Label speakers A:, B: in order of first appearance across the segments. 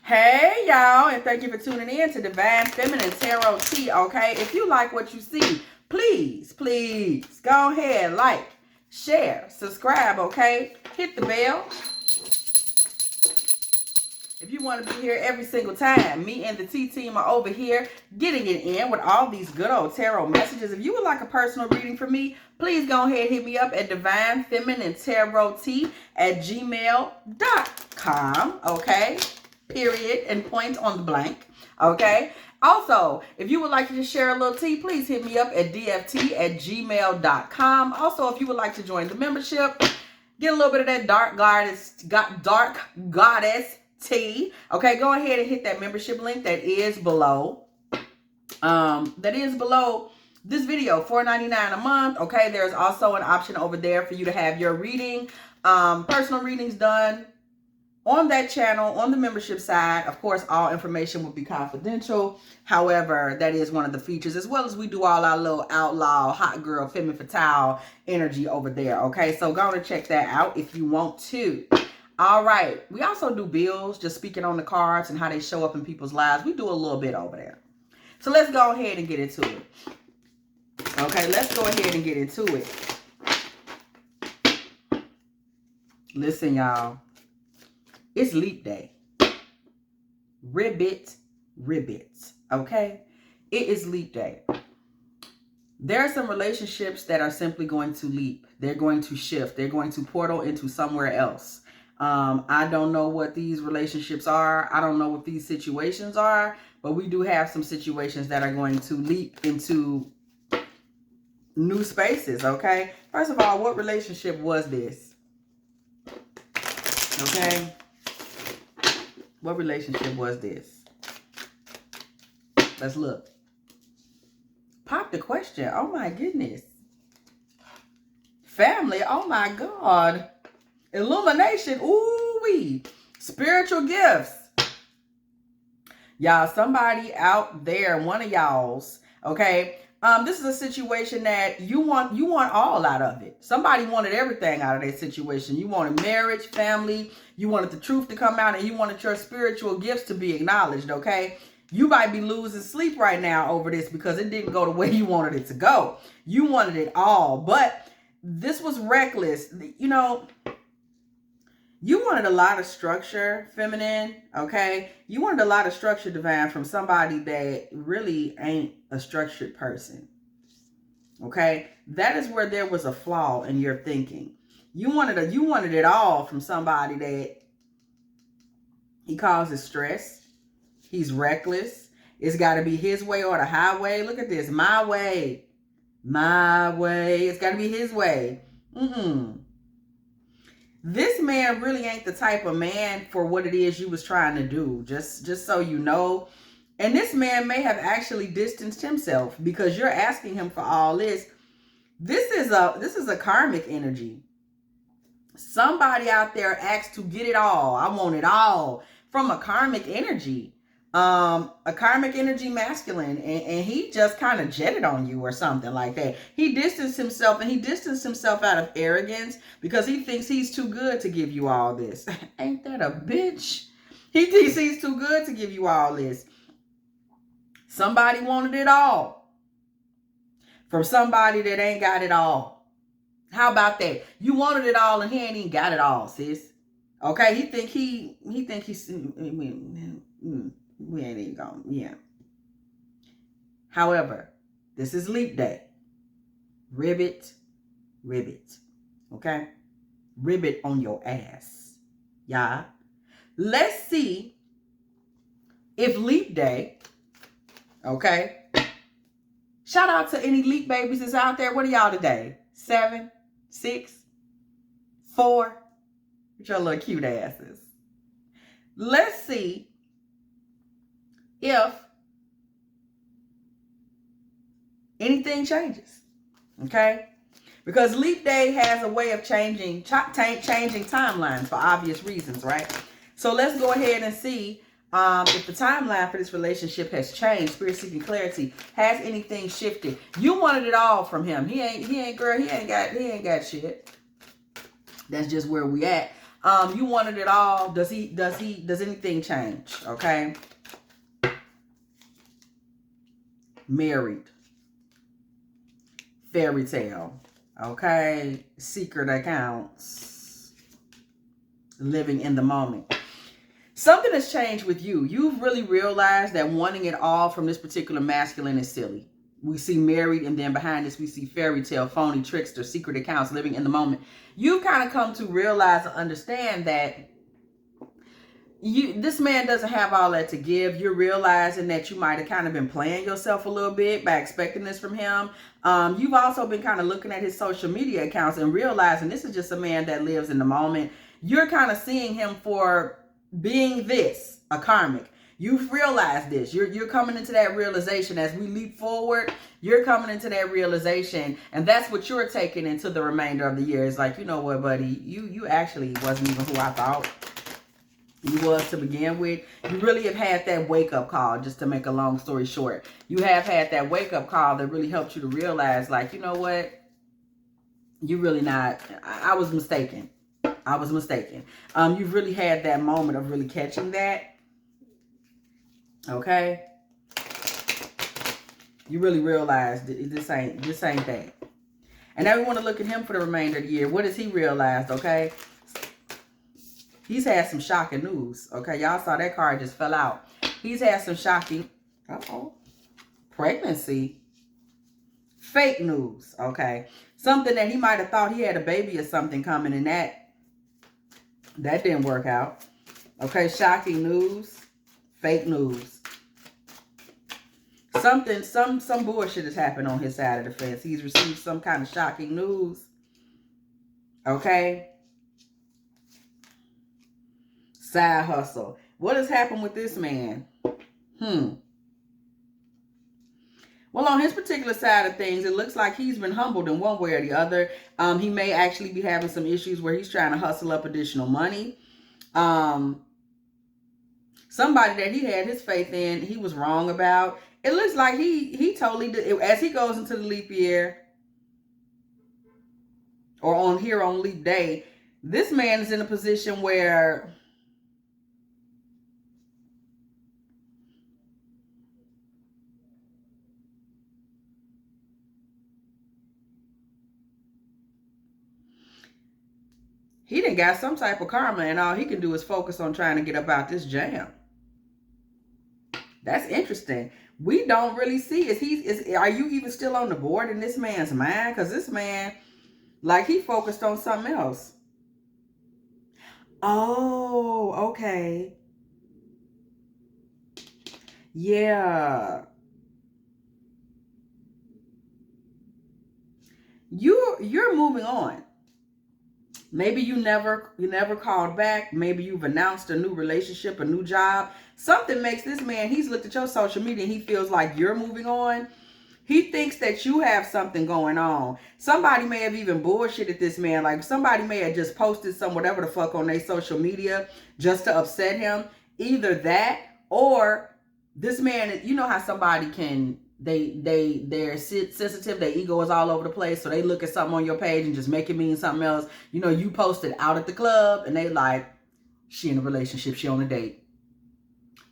A: Hey, y'all, and thank you for tuning in to Divine Feminine Tarot Tea, okay? If you like what you see, please go ahead, like, share, subscribe, okay? Hit the bell. If you want to be here every single time, me and the T team are over here getting it in with all these good old tarot messages. If you would like a personal reading from me, please go ahead and hit me up at divinefemininetarottea@gmail.com, okay? Period and point on the blank, okay? Also, if you would like to just share a little tea, please hit me up at dfteabox@gmail.com. Also, if you would like to join the membership, get a little bit of that dark goddess tea, okay? Go ahead and hit that membership link that is below. This video, $4.99 a month, okay? There's also an option over there for you to have your reading, personal readings done on that channel, on the membership side. Of course, all information will be confidential. However, that is one of the features, as well as we do all our little outlaw, hot girl, femme fatale energy over there, okay? So go and check that out if you want to. All right. We also do bills, just speaking on the cards and how they show up in people's lives. We do a little bit over there. So let's go ahead and get into it. Okay, let's go ahead and get into it. Listen, y'all. It's leap day. Ribbit, okay? It is leap day. There are some relationships that are simply going to leap. They're going to shift. They're going to portal into somewhere else. I don't know what these relationships are. I don't know what these situations are, but we do have some situations that are going to leap into new spaces, okay? First of all, what relationship was this? Okay? What relationship was this? Let's look. Pop the question. Oh my goodness. Family. Oh my God. Illumination. Ooh-wee. Spiritual gifts. Y'all, somebody out there, one of y'all's, okay? This is a situation that you want all out of it. Somebody wanted everything out of that situation. You wanted marriage, family, you wanted the truth to come out, and you wanted your spiritual gifts to be acknowledged, okay? You might be losing sleep right now over this because it didn't go the way you wanted it to go. You wanted it all, but this was reckless. You know, you wanted a lot of structure, feminine, okay? You wanted a lot of structure, divine, from somebody that really ain't a structured person, okay? That is where there was a flaw in your thinking. You wanted it all from somebody that he causes stress. He's reckless. It's got to be his way or the highway. Look at this. My way. My way. It's got to be his way. This man really ain't the type of man for what it is you was trying to do. Just so you know. And this man may have actually distanced himself because you're asking him for all this. This is a karmic energy. Somebody out there asked to get it all. I want it all from a karmic energy. A karmic energy masculine, and he just kind of jetted on you or something like that. He distanced himself, and he distanced himself out of arrogance because he thinks he's too good to give you all this. Ain't that a bitch? He thinks he's too good to give you all this. Somebody wanted it all from somebody that ain't got it all. How about that? You wanted it all, and he ain't even got it all, sis. Okay, he think he's. We ain't even going. Yeah. However, this is leap day. Ribbit. Okay? Ribbit on your ass. Yeah. Let's see if leap day, okay? Shout out to any leap babies that's out there. What are y'all today? 7, 6, 4? With your little cute asses. Let's see if anything changes, okay? Because leap day has a way of changing timelines for obvious reasons, right? So let's go ahead and see if the timeline for this relationship has changed. Spirit seeking clarity. Has anything shifted? You wanted it all from him. He ain't got shit. That's just where we at. You wanted it all. Does anything change? Okay. Married. Fairy tale. Okay. Secret accounts. Living in the moment. Something has changed with you. You've really realized that wanting it all from this particular masculine is silly. We see married, and then behind this we see fairy tale, phony, trickster, secret accounts, living in the moment. You've kind of come to realize and understand that this man doesn't have all that to give. You're realizing that you might have kind of been playing yourself a little bit by expecting this from him. You've also been kind of looking at his social media accounts and realizing this is just a man that lives in the moment. You're kind of seeing him for being this, a karmic. You've realized this. You're coming into that realization as we leap forward. You're coming into that realization, and that's what you're taking into the remainder of the year. It's like, you know what, buddy, you actually wasn't even who I thought you was to begin with. You really have had that wake-up call, just to make a long story short. You have had that wake-up call that really helped you to realize, like, you know what, you really not, I was mistaken. I was mistaken. You've really had that moment of really catching that. Okay. You really realized this ain't that. And now we want to look at him for the remainder of the year. What has he realized? Okay. He's had some shocking news. Okay. Y'all saw that card just fell out. He's had some shocking, pregnancy. Fake news. Okay. Something that he might have thought he had a baby or something coming, and that didn't work out. Okay. Shocking news. Fake news. Some bullshit has happened on his side of the fence. He's received some kind of shocking news. Okay. Side hustle. What has happened with this man? Well, on his particular side of things, it looks like he's been humbled in one way or the other. He may actually be having some issues where he's trying to hustle up additional money. Somebody that he had his faith in, he was wrong about. It looks like he totally did. As he goes into the leap year, or on leap day, this man is in a position where he done got some type of karma, and all he can do is focus on trying to get up out this jam. That's interesting. We don't really see, are you even still on the board in this man's mind? Because this man, like, he focused on something else. Oh, okay. Yeah. You're moving on. Maybe you never called back. Maybe you've announced a new relationship, a new job. Something makes this man, he's looked at your social media and he feels like you're moving on. He thinks that you have something going on. Somebody may have even bullshitted this man. Like, somebody may have just posted some whatever the fuck on their social media just to upset him. Either that, or this man, you know how somebody can, they're sensitive, their ego is all over the place, so they look at something on your page and just make it mean something else. You know, you posted out at the club and they like, she in a relationship, she on a date.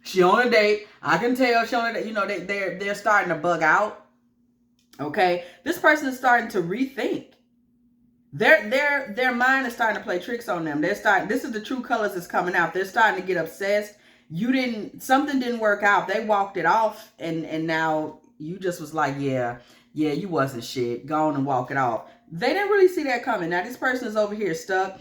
A: She on a date. I can tell she on a date. You know, they're starting to bug out. Okay. This person is starting to rethink. Their mind is starting to play tricks on them. This is the true colors that's coming out. They're starting to get obsessed. Something didn't work out. They walked it off, and now you just was like, yeah, you wasn't shit. Go on and walk it off. They didn't really see that coming. Now this person is over here stuck.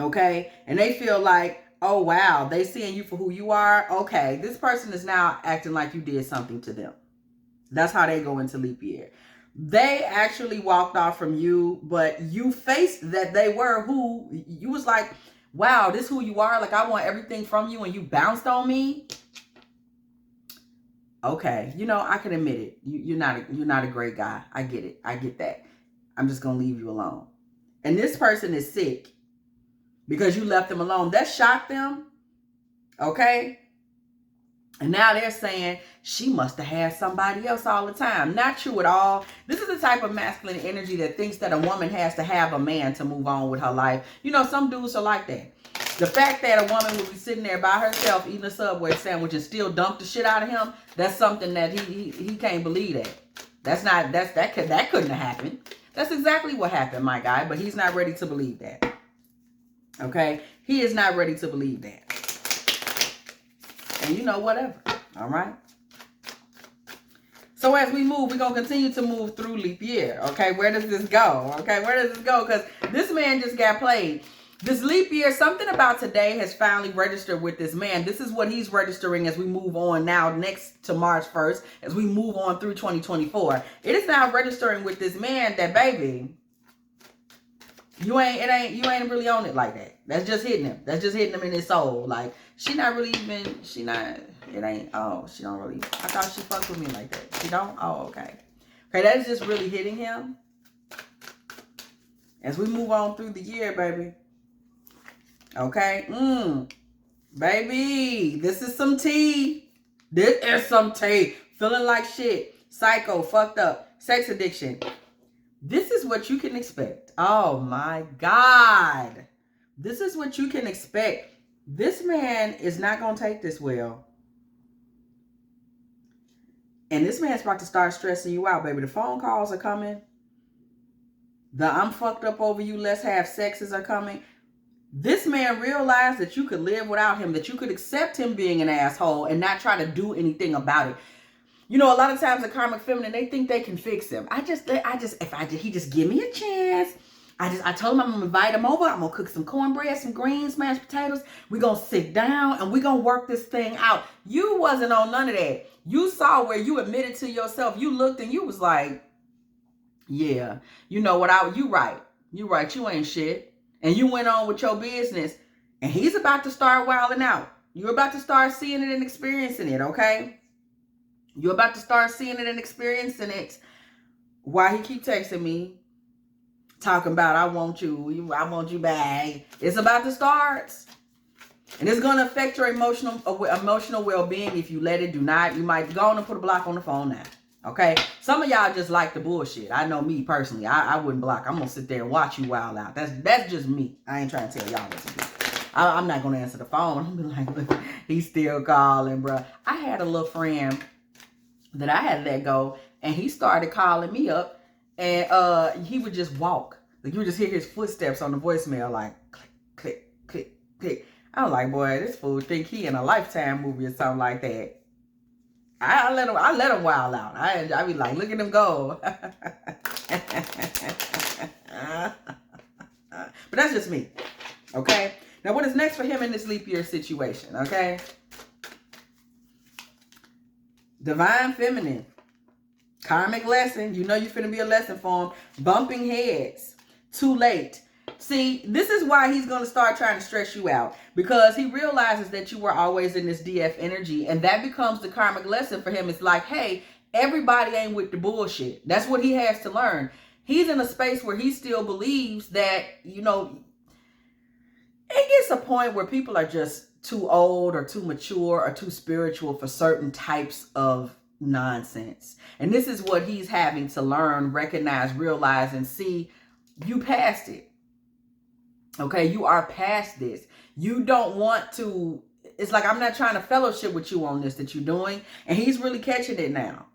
A: Okay. And they feel like, oh, wow, they seeing you for who you are. Okay, this person is now acting like you did something to them. That's how they go into leap year. They actually walked off from you, but you faced that they were who you was like, wow, this is who you are. Like, I want everything from you, and you bounced on me. Okay, you know, I can admit it. You're not a great guy. I get it. I get that. I'm just gonna leave you alone. And this person is sick because you left them alone. That shocked them. Okay. And now they're saying she must have had somebody else all the time. Not true at all. This is the type of masculine energy that thinks that a woman has to have a man to move on with her life. You know, some dudes are like that. The fact that a woman would be sitting there by herself eating a Subway sandwich and still dump the shit out of him, that's something that he can't believe that. That couldn't have happened. That's exactly what happened, my guy, but he's not ready to believe that. Okay? He is not ready to believe that. And you know, whatever. All right? So as we move, we're going to continue to move through leap year. Okay? Where does this go? Okay? Where does this go? Because this man just got played. This leap year, something about today has finally registered with this man. This is what he's registering as we move on now next to March 1st, as we move on through 2024. It is now registering with this man that, baby, you ain't really on it like that. That's just hitting him. That's just hitting him in his soul. Like, she don't really, I thought she fucked with me like that. She don't? Oh, okay. Okay, that is just really hitting him. As we move on through the year, baby. Okay? Baby, this is some tea. This is some tea. Feeling like shit. Psycho, fucked up. Sex addiction. This is what you can expect. Oh my God. This is what you can expect. This man is not going to take this well. And this man's about to start stressing you out, baby. The phone calls are coming. The I'm fucked up over you, let's have sexes are coming. This man realized that you could live without him, that you could accept him being an asshole and not try to do anything about it. You know, a lot of times the karmic feminine, they think they can fix him. He just give me a chance. I told him I'm going to invite him over. I'm going to cook some cornbread, some greens, mashed potatoes. We're going to sit down and we're going to work this thing out. You wasn't on none of that. You saw where you admitted to yourself. You looked and you was like, yeah, you know what? You right. You right. You ain't shit. And you went on with your business. And he's about to start wilding out. You're about to start seeing it and experiencing it, okay? You're about to start seeing it and experiencing it. Why he keep texting me? Talking about, I want you back. It's about to start. And it's going to affect your emotional well-being if you let it. Do not. You might go on and put a block on the phone now. Okay? Some of y'all just like the bullshit. I know me personally. I wouldn't block. I'm going to sit there and watch you wild out. That's just me. I ain't trying to tell y'all what to do. I'm not going to answer the phone. I'm going to be like, look, he's still calling, bro. I had a little friend that I had let go, and he started calling me up, and he would just walk. Like, you would just hear his footsteps on the voicemail, like, click, click, click, click. I was like, boy, this fool think he in a Lifetime movie or something like that. I let him wild out. I be like, look at him go. But that's just me. Okay? Now, what is next for him in this leap year situation? Okay? Divine Feminine. Karmic lesson. You know you're finna be a lesson for him. Bumping heads. Too late. See, this is why he's going to start trying to stress you out. Because he realizes that you were always in this DF energy. And that becomes the karmic lesson for him. It's like, hey, everybody ain't with the bullshit. That's what he has to learn. He's in a space where he still believes that, you know, it gets a point where people are just too old or too mature or too spiritual for certain types of nonsense. And this is what he's having to learn, recognize, realize, and see. You passed it. Okay, you are past this. You don't want to, it's like, I'm not trying to fellowship with you on this that you're doing. And he's really catching it now.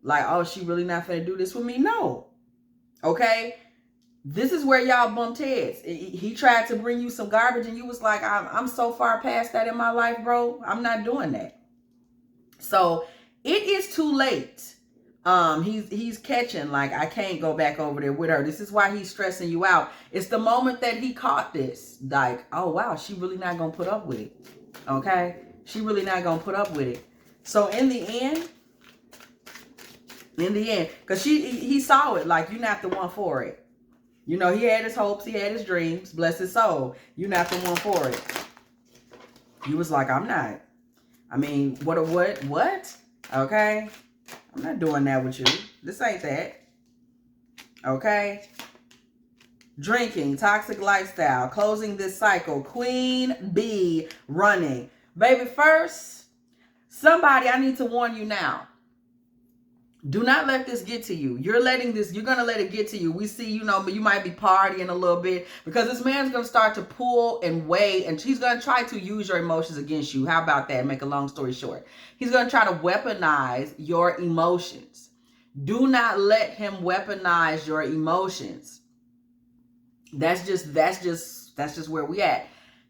A: Like, oh, she really not finna do this with me? No. Okay? This is where y'all bumped heads. He tried to bring you some garbage and you was like, I'm so far past that in my life, bro. I'm not doing that. So it is too late. He's catching, like, I can't go back over there with her. This is why he's stressing you out. It's the moment that he caught this, like, oh wow, she really not gonna put up with it. Okay? She really not gonna put up with it. So in the end, because he saw it, like, you're not the one for it. You know, he had his hopes, he had his dreams, bless his soul. You're not the one for it. He was like, I'm not. I mean, what? Okay? I'm not doing that with you. This ain't that. Okay? Drinking, toxic lifestyle, closing this cycle, queen bee running. Baby, first, Somebody, I need to warn you now. Do not let this get to you. You're going to let it get to you. We see, you might be partying a little bit because this man's going to start to pull and weigh, and he's going to try to use your emotions against you. How about that? Make a long story short. He's going to try to weaponize your emotions. Do not let him weaponize your emotions. That's just where we at.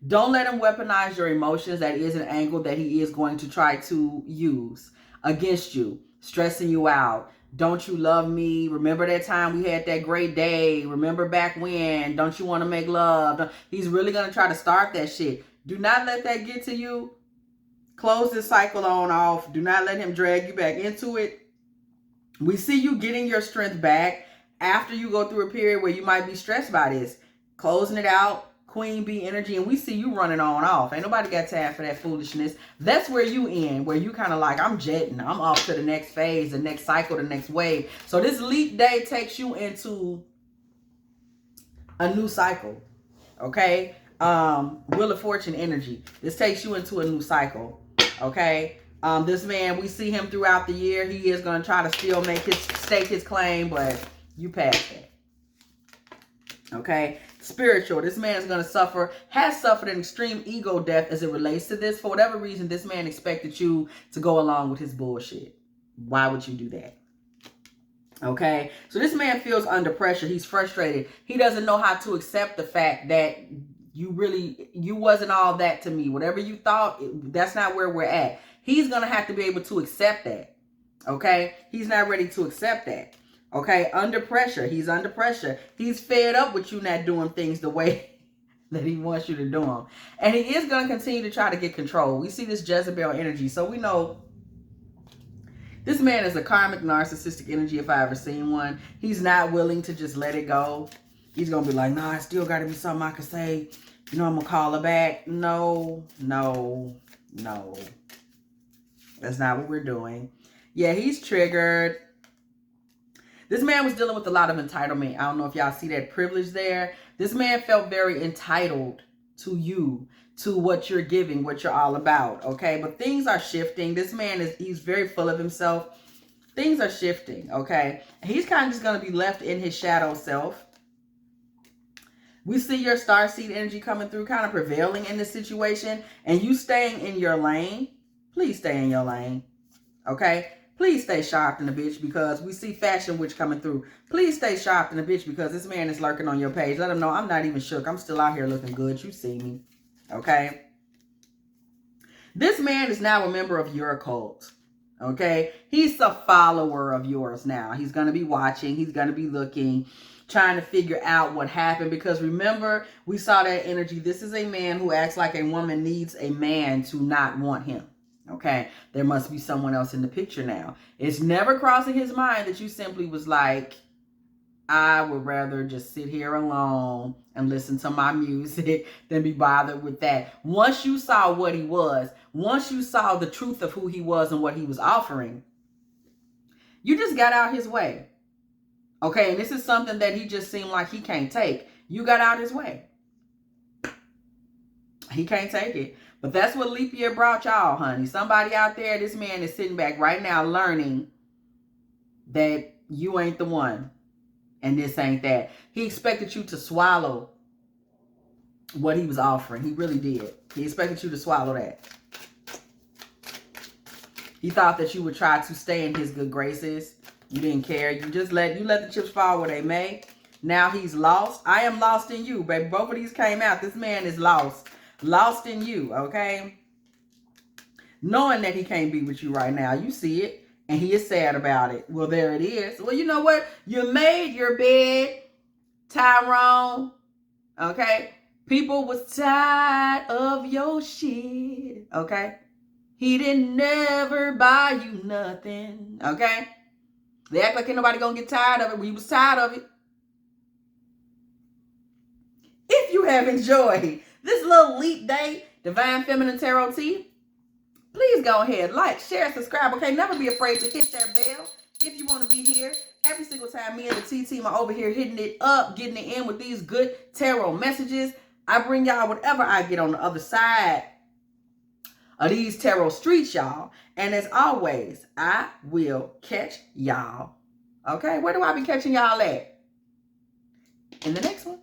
A: Don't let him weaponize your emotions. That is an angle that he is going to try to use against you, stressing you out. Don't you love me? Remember that time we had that great day? Remember back when? Don't you want to make love? He's really going to try to start that shit. Do not let that get to you. Close this cycle on off. Do not let him drag you back into it. We see you getting your strength back after you go through a period where you might be stressed by this. Closing it out. Queen bee energy, and we see you running on off. Ain't nobody got time for that foolishness. That's where you end, where you kind of like, I'm jetting. I'm off to the next phase, the next cycle, the next wave. So this leap day takes you into a new cycle. Okay? Wheel of Fortune energy. This takes you into a new cycle. Okay? This man, we see him throughout the year. He is going to try to still stake his claim, but you passed that. Okay? Spiritual. This man is going to has suffered an extreme ego death as it relates to this. For whatever reason, this man expected you to go along with his bullshit. Why would you do that? Okay? So this man feels under pressure. He's frustrated. He doesn't know how to accept the fact that you wasn't all that to me. Whatever you thought, that's not where we're at. He's going to have to be able to accept that. Okay? He's not ready to accept that. Okay, under pressure. He's under pressure. He's fed up with you not doing things the way that he wants you to do them. And he is going to continue to try to get control. We see this Jezebel energy. So we know this man is a karmic narcissistic energy if I ever seen one. He's not willing to just let it go. He's going to be like, nah, I still got to be something I can say. I'm going to call her back. No. That's not what we're doing. Yeah, he's triggered. This man was dealing with a lot of entitlement. I don't know if y'all see that privilege there. This man felt very entitled to you, to what you're giving, what you're all about, okay? But things are shifting. This man he's very full of himself. Things are shifting, okay? He's kind of just going to be left in his shadow self. We see your starseed energy coming through, kind of prevailing in this situation, and you staying in your lane. Please stay in your lane, okay? Please stay sharp in the bitch, because we see fashion witch coming through. Please stay sharp in the bitch, because this man is lurking on your page. Let him know I'm not even shook. I'm still out here looking good. You see me. Okay? This man is now a member of your cult. Okay? He's a follower of yours now. He's going to be watching. He's going to be looking, trying to figure out what happened. Because remember, we saw that energy. This is a man who acts like a woman needs a man to not want him. Okay, there must be someone else in the picture now. It's never crossing his mind that you simply was like, I would rather just sit here alone and listen to my music than be bothered with that. Once you saw what he was, once you saw the truth of who he was and what he was offering, you just got out his way. Okay, and this is something that he just seemed like he can't take. You got out his way. He can't take it. But that's what leap year brought y'all, honey. Somebody out there, this man is sitting back right now learning that you ain't the one. And this ain't that. He expected you to swallow what he was offering. He really did. He expected you to swallow that. He thought that you would try to stay in his good graces. You didn't care. You let the chips fall where they may. Now he's lost. I am lost in you, baby. Both of these came out. This man is lost. Lost in you, okay? Knowing that he can't be with you right now. You see it. And he is sad about it. Well, there it is. Well, you know what? You made your bed, Tyrone. Okay? People was tired of your shit. Okay? He didn't never buy you nothing. Okay? They act like ain't nobody gonna get tired of it. We was tired of it. If you have enjoyed this little leap day, Divine Feminine Tarot Tea, please go ahead, like, share, subscribe. Okay, never be afraid to hit that bell if you want to be here. Every single time me and the T team are over here hitting it up, getting it in with these good tarot messages. I bring y'all whatever I get on the other side of these tarot streets, y'all. And as always, I will catch y'all. Okay, where do I be catching y'all at? In the next one.